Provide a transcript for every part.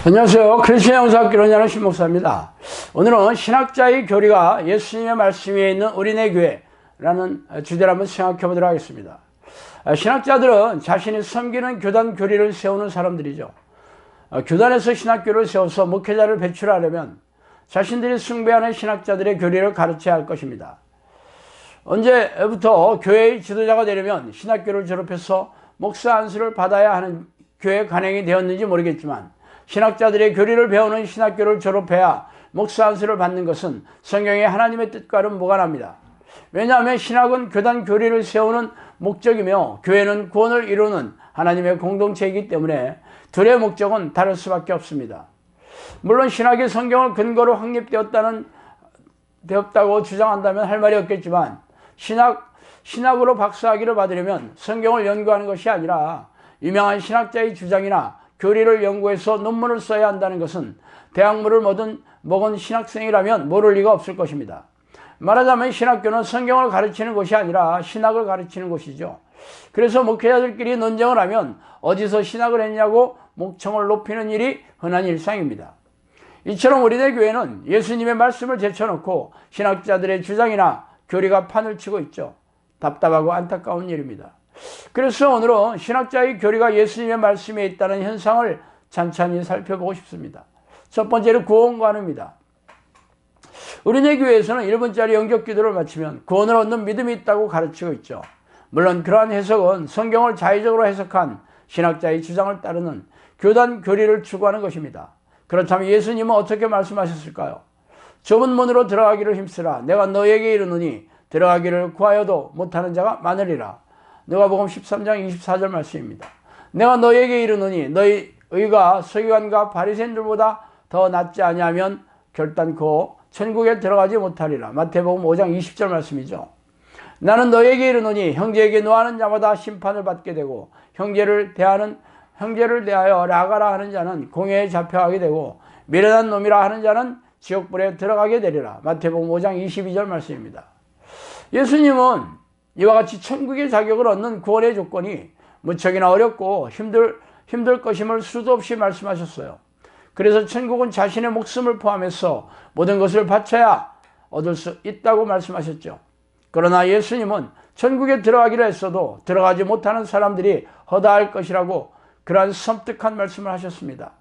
안녕하세요. 크리스천 영상학교 원장의 신목사입니다. 오늘은 신학자의 교리가 예수님의 말씀 위에 있는 우리네 교회라는 주제를 한번 생각해 보도록 하겠습니다. 신학자들은 자신이 섬기는 교단 교리를 세우는 사람들이죠. 교단에서 신학교를 세워서 목회자를 배출하려면 자신들이 숭배하는 신학자들의 교리를 가르쳐야 할 것입니다. 언제부터 교회의 지도자가 되려면 신학교를 졸업해서 목사 안수를 받아야 하는 교회 관행이 되었는지 모르겠지만 신학자들의 교리를 배우는 신학교를 졸업해야 목사 안수를 받는 것은 성경의 하나님의 뜻과는 무관합니다. 왜냐하면 신학은 교단 교리를 세우는 목적이며 교회는 구원을 이루는 하나님의 공동체이기 때문에 둘의 목적은 다를 수밖에 없습니다. 물론 신학이 성경을 근거로 확립되었다고 주장한다면 할 말이 없겠지만 신학으로 박사학위를 받으려면 성경을 연구하는 것이 아니라 유명한 신학자의 주장이나 교리를 연구해서 논문을 써야 한다는 것은 대학물을 먹은 신학생이라면 모를 리가 없을 것입니다. 말하자면 신학교는 성경을 가르치는 것이 아니라 신학을 가르치는 것이죠. 그래서 목회자들끼리 논쟁을 하면 어디서 신학을 했냐고 목청을 높이는 일이 흔한 일상입니다. 이처럼 우리네 교회는 예수님의 말씀을 제쳐놓고 신학자들의 주장이나 교리가 판을 치고 있죠. 답답하고 안타까운 일입니다. 그래서 오늘은 신학자의 교리가 예수님의 말씀에 있다는 현상을 찬찬히 살펴보고 싶습니다. 첫 번째는 구원관입니다. 우리네 교회에서는 1분짜리 영적 기도를 마치면 구원을 얻는 믿음이 있다고 가르치고 있죠. 물론 그러한 해석은 성경을 자의적으로 해석한 신학자의 주장을 따르는 교단 교리를 추구하는 것입니다. 그렇다면 예수님은 어떻게 말씀하셨을까요? 좁은 문으로 들어가기를 힘쓰라. 내가 너에게 이르노니 들어가기를 구하여도 못하는 자가 많으리라. 누가복음 13장 24절 말씀입니다. 내가 너에게 이르노니 너희 의가 서기관과 바리새인들보다 더 낫지 아니하면 결단코 천국에 들어가지 못하리라. 마태복음 5장 20절 말씀이죠. 나는 너에게 이르노니 형제에게 노하는 자마다 심판을 받게 되고 형제를 대하여 라가라 하는 자는 공회에 잡혀가게 되고 미련한 놈이라 하는 자는 지옥불에 들어가게 되리라. 마태복음 5장 22절 말씀입니다. 예수님은 이와 같이 천국의 자격을 얻는 구원의 조건이 무척이나 어렵고 힘들 것임을 수도 없이 말씀하셨어요. 그래서 천국은 자신의 목숨을 포함해서 모든 것을 바쳐야 얻을 수 있다고 말씀하셨죠. 그러나 예수님은 천국에 들어가기로 했어도 들어가지 못하는 사람들이 허다할 것이라고 그러한 섬뜩한 말씀을 하셨습니다.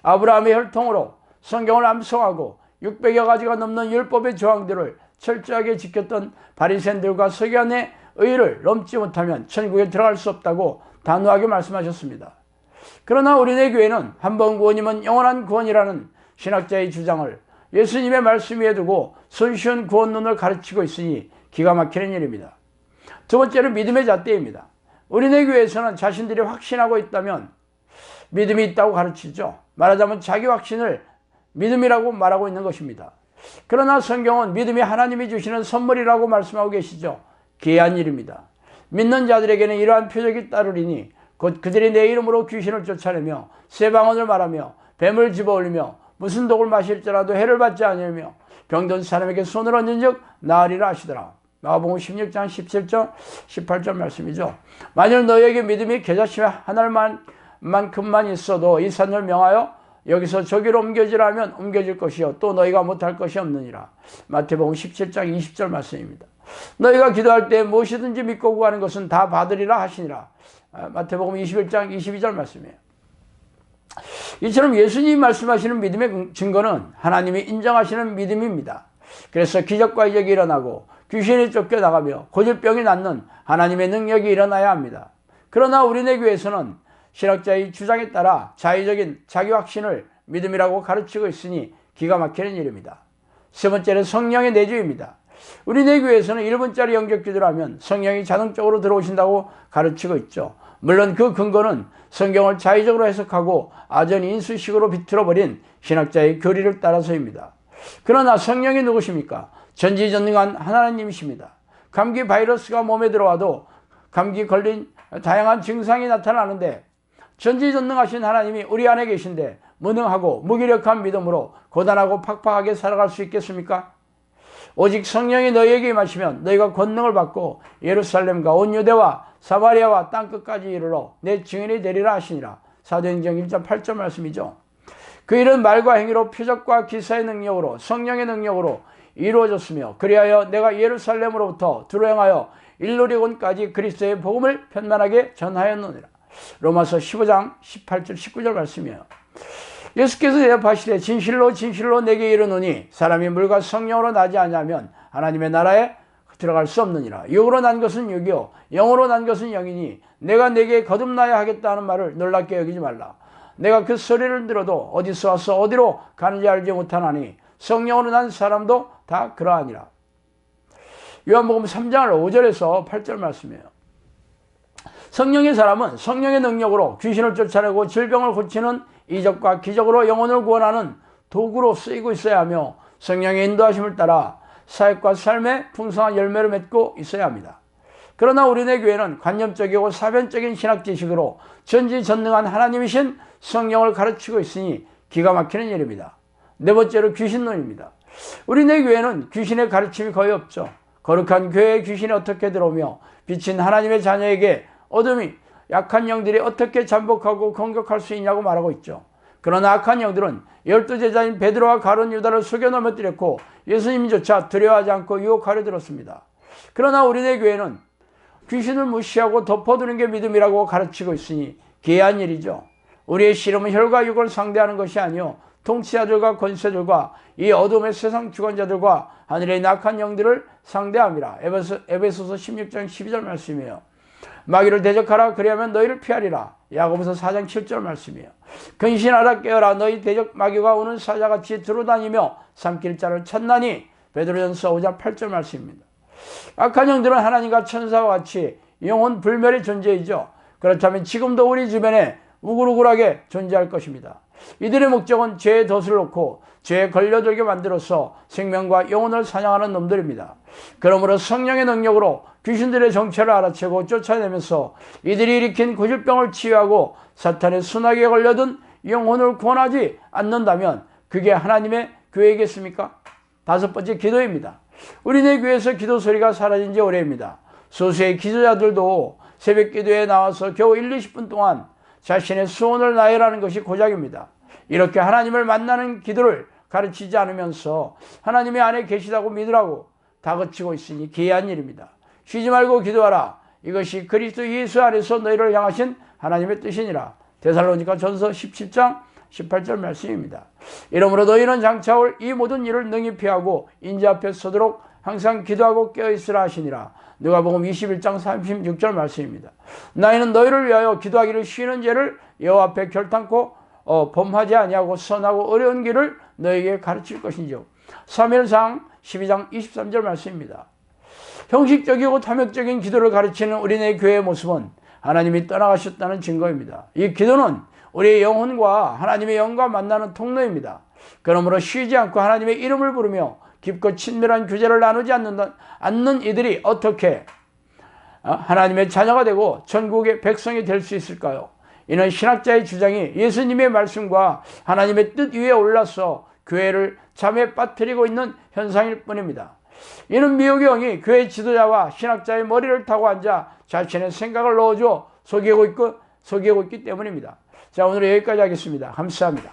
아브라함의 혈통으로 성경을 암송하고 600여 가지가 넘는 율법의 조항들을 철저하게 지켰던 바리새인들과 서기관의 의를 넘지 못하면 천국에 들어갈 수 없다고 단호하게 말씀하셨습니다. 그러나 우리네 교회는 한 번 구원이면 영원한 구원이라는 신학자의 주장을 예수님의 말씀 위에 두고 손쉬운 구원론을 가르치고 있으니 기가 막히는 일입니다. 두 번째는 믿음의 잣대입니다. 우리네 교회에서는 자신들이 확신하고 있다면 믿음이 있다고 가르치죠. 말하자면 자기 확신을 믿음이라고 말하고 있는 것입니다. 그러나 성경은 믿음이 하나님이 주시는 선물이라고 말씀하고 계시죠. 귀한 일입니다. 믿는 자들에게는 이러한 표적이 따르리니 곧 그들이 내 이름으로 귀신을 쫓아내며 새 방언을 말하며 뱀을 집어올리며 무슨 독을 마실지라도 해를 받지 않으며 병든 사람에게 손을 얹은 즉 나으리라 하시더라. 마가복음 16장 17절 18절 말씀이죠. 만일 너희에게 믿음이 겨자씨 하나만큼만 있어도 이 산을 명하여 여기서 저기로 옮겨지라 하면 옮겨질 것이요 또 너희가 못할 것이 없느니라. 마태복음 17장 20절 말씀입니다. 너희가 기도할 때 무엇이든지 믿고 구하는 것은 다 받으리라 하시니라. 마태복음 21장 22절 말씀이에요. 이처럼 예수님이 말씀하시는 믿음의 증거는 하나님이 인정하시는 믿음입니다. 그래서 기적과 이적이 일어나고 귀신이 쫓겨나가며 고질병이 낫는 하나님의 능력이 일어나야 합니다. 그러나 우리네 교회에서는 신학자의 주장에 따라 자의적인 자기 확신을 믿음이라고 가르치고 있으니 기가 막히는 일입니다. 세 번째는 성령의 내주입니다. 우리네 교회에서는 1분짜리 영적 기도를 하면 성령이 자동적으로 들어오신다고 가르치고 있죠. 물론 그 근거는 성경을 자의적으로 해석하고 아전 인수식으로 비틀어버린 신학자의 교리를 따라서입니다. 그러나 성령이 누구십니까? 전지전능한 하나님이십니다. 감기 바이러스가 몸에 들어와도 감기 걸린 다양한 증상이 나타나는데 전지전능하신 하나님이 우리 안에 계신데 무능하고 무기력한 믿음으로 고단하고 팍팍하게 살아갈 수 있겠습니까? 오직 성령이 너희에게 임하시면 너희가 권능을 받고 예루살렘과 온 유대와 사마리아와 땅끝까지 이르러 내 증인이 되리라 하시니라. 사도행전 1장 8절 말씀이죠. 그 일은 말과 행위로 표적과 기사의 능력으로 성령의 능력으로 이루어졌으며 그리하여 내가 예루살렘으로부터 두루 행하여 일루리곤까지 그리스도의 복음을 편만하게 전하였느니라. 로마서 15장 18절 19절 말씀이에요. 예수께서 대답하시되 진실로 진실로 내게 이르노니 사람이 물과 성령으로 나지 아니하면 하나님의 나라에 들어갈 수 없느니라. 육으로 난 것은 육이요 영으로 난 것은 영이니 내가 내게 거듭나야 하겠다는 말을 놀랍게 여기지 말라. 내가 그 소리를 들어도 어디서 와서 어디로 가는지 알지 못하나니 성령으로 난 사람도 다 그러하니라. 요한복음 3장 5절에서 8절 말씀이에요. 성령의 사람은 성령의 능력으로 귀신을 쫓아내고 질병을 고치는 이적과 기적으로 영혼을 구원하는 도구로 쓰이고 있어야 하며 성령의 인도하심을 따라 사역과 삶의 풍성한 열매를 맺고 있어야 합니다. 그러나 우리네 교회는 관념적이고 사변적인 신학 지식으로 전지전능한 하나님이신 성령을 가르치고 있으니 기가 막히는 일입니다. 네 번째로 귀신론입니다. 우리네 교회는 귀신의 가르침이 거의 없죠. 거룩한 교회에 귀신이 어떻게 들어오며 비친 하나님의 자녀에게 어둠이 약한 영들이 어떻게 잠복하고 공격할 수 있냐고 말하고 있죠. 그러나 악한 영들은 12제자인 베드로와 가룟 유다를 속여 넘어뜨렸고 예수님조차 두려워하지 않고 유혹하려 들었습니다. 그러나 우리네 교회는 귀신을 무시하고 덮어두는 게 믿음이라고 가르치고 있으니 기이한 일이죠. 우리의 씨름은 혈과 육을 상대하는 것이 아니요 통치자들과 권세들과 이 어둠의 세상 주관자들과 하늘의 악한 영들을 상대함이라. 에베소서 16장 12절 말씀이에요. 마귀를 대적하라 그리하면 너희를 피하리라. 야고보서 4장 7절 말씀이에요. 근신하라 깨어라 너희 대적 마귀가 오는 사자같이 두루다니며 삼킬 자를 찾나니. 베드로전서 5장 8절 말씀입니다. 악한 영들은 하나님과 천사와 같이 영혼 불멸의 존재이죠. 그렇다면 지금도 우리 주변에 우글우글하게 존재할 것입니다. 이들의 목적은 죄의 덫을 놓고 죄에 걸려들게 만들어서 생명과 영혼을 사냥하는 놈들입니다. 그러므로 성령의 능력으로 귀신들의 정체를 알아채고 쫓아내면서 이들이 일으킨 고질병을 치유하고 사탄의 순하게 걸려든 영혼을 구원하지 않는다면 그게 하나님의 교회이겠습니까? 다섯 번째, 기도입니다. 우리네 교회에서 기도 소리가 사라진 지 오래입니다. 소수의 기도자들도 새벽 기도에 나와서 겨우 1-20분 동안 자신의 수원을 나열하는 것이 고작입니다. 이렇게 하나님을 만나는 기도를 가르치지 않으면서 하나님의 안에 계시다고 믿으라고 다그치고 있으니 기이한 일입니다. 쉬지 말고 기도하라. 이것이 그리스도 예수 안에서 너희를 향하신 하나님의 뜻이니라. 데살로니가 전서 17장 18절 말씀입니다. 이러므로 너희는 장차올 이 모든 일을 능히 피하고 인자 앞에 서도록 항상 기도하고 깨어있으라 하시니라. 누가복음 21장 36절 말씀입니다. 나이는 너희를 위하여 기도하기를 쉬는 죄를 여호와 앞에 결탄코 범하지 아니하고 선하고 어려운 길을 너에게 가르칠 것이죠. 사무엘상 12장 23절 말씀입니다. 형식적이고 탐욕적인 기도를 가르치는 우리네 교회의 모습은 하나님이 떠나가셨다는 증거입니다. 이 기도는 우리의 영혼과 하나님의 영과 만나는 통로입니다. 그러므로 쉬지 않고 하나님의 이름을 부르며 깊고 친밀한 교제를 나누지 않는 이들이 어떻게 하나님의 자녀가 되고 천국의 백성이 될 수 있을까요? 이는 신학자의 주장이 예수님의 말씀과 하나님의 뜻 위에 올라서 교회를 잠에 빠뜨리고 있는 현상일 뿐입니다. 이는 미혹의 영이 교회 지도자와 신학자의 머리를 타고 앉아 자신의 생각을 넣어줘 속이고 있기 때문입니다. 자, 오늘 여기까지 하겠습니다. 감사합니다.